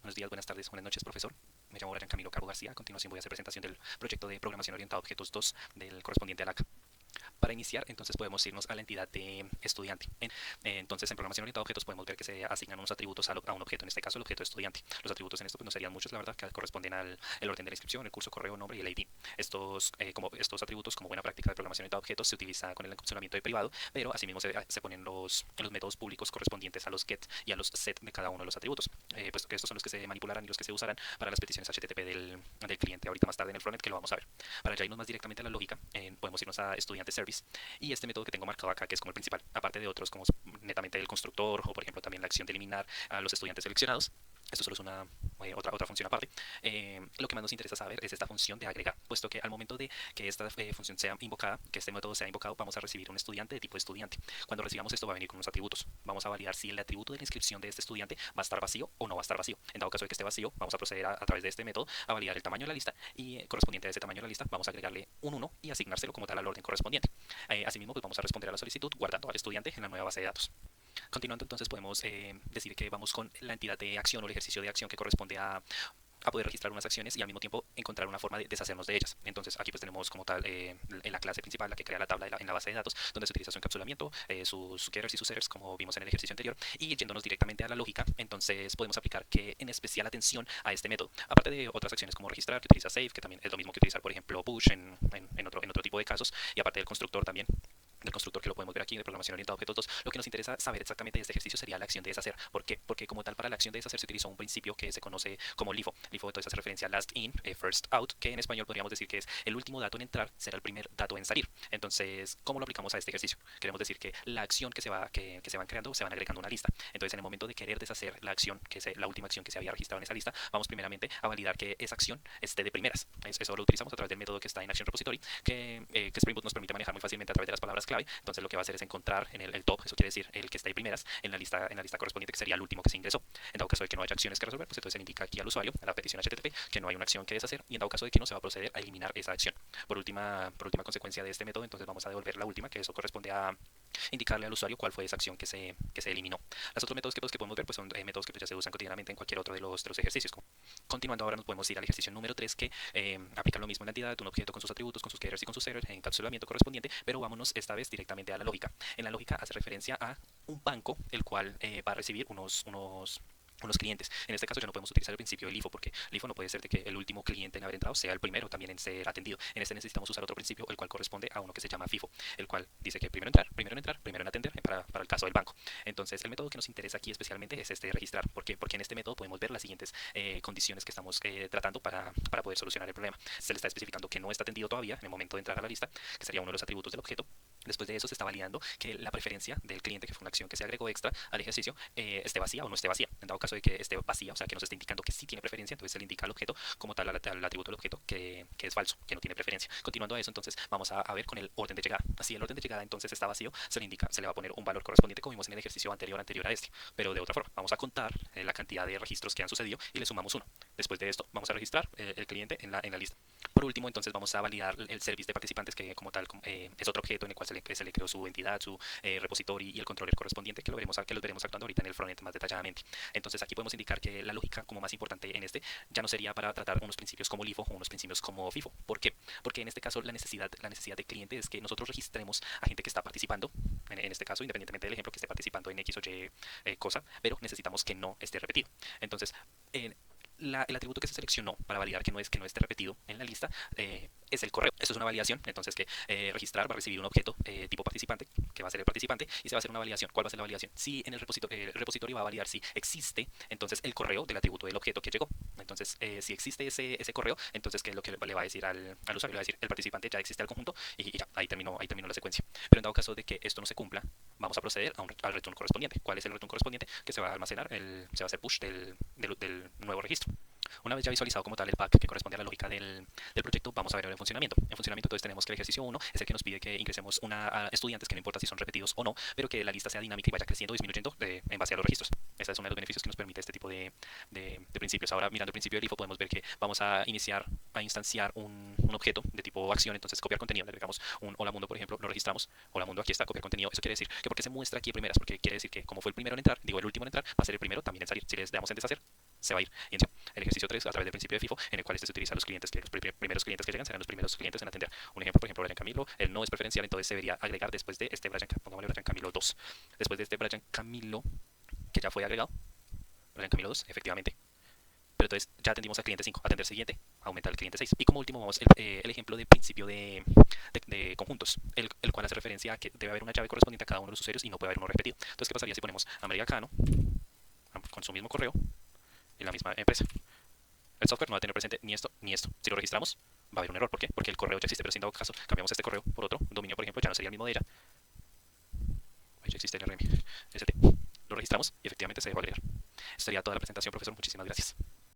Buenos días, buenas tardes, buenas noches, profesor. Me llamo Brian Camilo Cabo García. A continuación voy a hacer presentación del proyecto de programación orientada a objetos 2 del correspondiente a la ACA. Para iniciar, entonces podemos irnos a la entidad de estudiante. Entonces, en programación orientada a objetos podemos ver que se asignan unos atributos a un objeto, en este caso el objeto estudiante. Los atributos en esto pues, no serían muchos, la verdad, que corresponden al el orden de la inscripción, el curso, correo, nombre y el ID. Estos atributos, como buena práctica de programación orientada a objetos, se utiliza con el encapsulamiento de privado, pero asimismo se ponen los métodos públicos correspondientes a los get y a los set de cada uno de los atributos. Pues que estos son los que se manipularán y los que se usarán para las peticiones HTTP del cliente ahorita más tarde en el frontend, que lo vamos a ver. Para ya irnos más directamente a la lógica, podemos irnos a estudiante service y este método que tengo marcado acá, que es como el principal, aparte de otros como netamente el constructor o por ejemplo también la acción de eliminar a los estudiantes seleccionados. Esto solo es otra función aparte. Lo que más nos interesa saber es esta función de agregar, puesto que al momento de que esta función sea invocada, que este método sea invocado, vamos a recibir un estudiante de tipo estudiante. Cuando recibamos esto va a venir con unos atributos. Vamos a validar si el atributo de la inscripción de este estudiante va a estar vacío o no va a estar vacío. En dado caso de que esté vacío, vamos a proceder a través de este método a validar el tamaño de la lista y correspondiente a ese tamaño de la lista vamos a agregarle un 1 y asignárselo como tal al orden correspondiente. Asimismo, pues vamos a responder a la solicitud guardando al estudiante en la nueva base de datos. Continuando entonces podemos decir que vamos con la entidad de acción o el ejercicio de acción que corresponde a poder registrar unas acciones y al mismo tiempo encontrar una forma de deshacernos de ellas. Entonces aquí pues tenemos como tal en la clase principal la que crea la tabla en la base de datos donde se utiliza su encapsulamiento, sus getters y sus setters como vimos en el ejercicio anterior, y yéndonos directamente a la lógica, entonces podemos aplicar que en especial atención a este método. Aparte de otras acciones como registrar, que utiliza save, que también es lo mismo que utilizar por ejemplo push en otro tipo de casos, y aparte del constructor también del constructor que lo podemos ver aquí de programación orientada a objetos 2, lo que nos interesa saber exactamente de este ejercicio sería la acción de deshacer. ¿Por qué? Porque como tal para la acción de deshacer se utilizó un principio que se conoce como LIFO. LIFO entonces hace referencia a last in, first out, que en español podríamos decir que es el último dato en entrar será el primer dato en salir. Entonces, ¿cómo lo aplicamos a este ejercicio? Queremos decir que la acción que se van creando se van agregando a una lista. Entonces, en el momento de querer deshacer la acción, que es la última acción que se había registrado en esa lista, vamos primeramente a validar que esa acción esté de primeras. Eso lo utilizamos a través del método que está en Action Repository, que Spring Boot nos permite manejar muy fácilmente a través de las palabras clave. Entonces, lo que va a hacer es encontrar en el top, eso quiere decir el que está ahí primeras, en la lista correspondiente, que sería el último que se ingresó. En dado caso de que no haya acciones que resolver, pues entonces se le indica aquí al usuario, a la petición HTTP, que no hay una acción que deshacer, y en dado caso de que no, se va a proceder a eliminar esa acción. Por última consecuencia de este método, entonces vamos a devolver la última, que eso corresponde a indicarle al usuario cuál fue esa acción que se eliminó. Los otros métodos que podemos ver pues son métodos que pues, ya se usan cotidianamente en cualquier otro de los ejercicios. Continuando ahora nos podemos ir al ejercicio número 3, que aplica lo mismo en la entidad, un objeto con sus atributos, con sus getters y con sus servers, en encapsulamiento correspondiente, pero vámonos esta vez directamente a la lógica. En la lógica hace referencia a un banco, el cual va a recibir unos clientes. En este caso ya no podemos utilizar el principio del LIFO, porque LIFO no puede ser de que el último cliente en haber entrado sea el primero también en ser atendido. En este necesitamos usar otro principio, el cual corresponde a uno que se llama FIFO, el cual dice que primero en atender para el caso del banco. Entonces el método que nos interesa aquí especialmente es este de registrar. ¿Por qué? Porque en este método podemos ver las siguientes condiciones que estamos tratando para poder solucionar el problema. Se le está especificando que no está atendido todavía en el momento de entrar a la lista, que sería uno de los atributos del objeto. Después de eso se está validando que la preferencia del cliente, que fue una acción que se agregó extra al ejercicio, esté vacía o no esté vacía. En dado caso de que esté vacía, o sea que nos esté indicando que sí tiene preferencia, entonces se le indica al objeto como tal, al atributo del objeto, que es falso, que no tiene preferencia. Continuando a eso, entonces vamos a ver con el orden de llegada. Así el orden de llegada entonces está vacío, se le va a poner un valor correspondiente como vimos en el ejercicio anterior a este. Pero de otra forma, vamos a contar la cantidad de registros que han sucedido y le sumamos uno. Después de esto, vamos a registrar el cliente en la lista. Por último, entonces vamos a validar el service de participantes, que como tal es otro objeto en el cual se le creó su entidad, su repository y el controller correspondiente, que los veremos actuando ahorita en el frontend más detalladamente. Entonces aquí podemos indicar que la lógica como más importante en este ya no sería para tratar unos principios como LIFO o unos principios como FIFO. ¿Por qué? Porque en este caso la necesidad de cliente es que nosotros registremos a gente que está participando, en este caso independientemente del ejemplo, que esté participando en X o Y cosa, pero necesitamos que no esté repetido. Entonces, el atributo que se seleccionó para validar que no esté repetido en la lista es el correo. Esto es una validación, entonces que registrar va a recibir un objeto tipo participante, que va a ser el participante, y se va a hacer una validación. ¿Cuál va a ser la validación? Si en el repositorio va a validar si existe entonces el correo del atributo del objeto que llegó. Entonces, si existe ese correo, entonces ¿qué es lo que le va a decir al usuario? Le va a decir el participante ya existe al conjunto y ya, ahí terminó la secuencia. Pero en dado caso de que esto no se cumpla, vamos a proceder al return correspondiente. ¿Cuál es el return correspondiente? Que se va a almacenar, se va a hacer push del nuevo registro. Una vez ya visualizado como tal el pack que corresponde a la lógica del proyecto, vamos a ver el funcionamiento. En funcionamiento entonces tenemos que el ejercicio 1 es el que nos pide que ingresemos a estudiantes, que no importa si son repetidos o no, pero que la lista sea dinámica y vaya creciendo o disminuyendo en base a los registros. Ese es uno de los beneficios que nos permite este tipo de principios. Ahora, mirando el principio del IFO, podemos ver que vamos a instanciar un objeto de tipo acción, entonces copiar contenido, le agregamos un hola mundo, por ejemplo, lo registramos, hola mundo, aquí está, copiar contenido. Eso quiere decir que porque se muestra aquí de primeras, porque quiere decir que como fue el primero en entrar, digo el último en entrar, va a ser el primero también en salir. Si les damos en deshacer, se va a ir. Y en el ejercicio 3, a través del principio de FIFO, en el cual este se utiliza a los clientes, que los primeros clientes que llegan serán los primeros clientes en atender. Un ejemplo, por ejemplo, Brian Camilo, el no es preferencial, entonces se debería agregar después de este Brian, pongámosle Brian Camilo 2. Después de este Brian Camilo, que ya fue agregado, Brian Camilo 2, efectivamente. Pero entonces ya atendimos al cliente 5, atender siguiente, aumentar al cliente 6. Y como último vamos el ejemplo de principio de conjuntos, el cual hace referencia a que debe haber una llave correspondiente a cada uno de los usuarios y no puede haber uno repetido. Entonces, ¿qué pasaría si ponemos América Cano con su mismo correo en la misma empresa? El software no va a tener presente ni esto ni esto. Si lo registramos, va a haber un error. ¿Por qué? Porque el correo ya existe, pero si en dado caso cambiamos este correo por otro dominio, por ejemplo, ya no sería el mismo de ella. Ahí ya existe el RM. ST. Lo registramos y efectivamente se dejó agregar. Esta sería toda la presentación, profesor. Muchísimas gracias.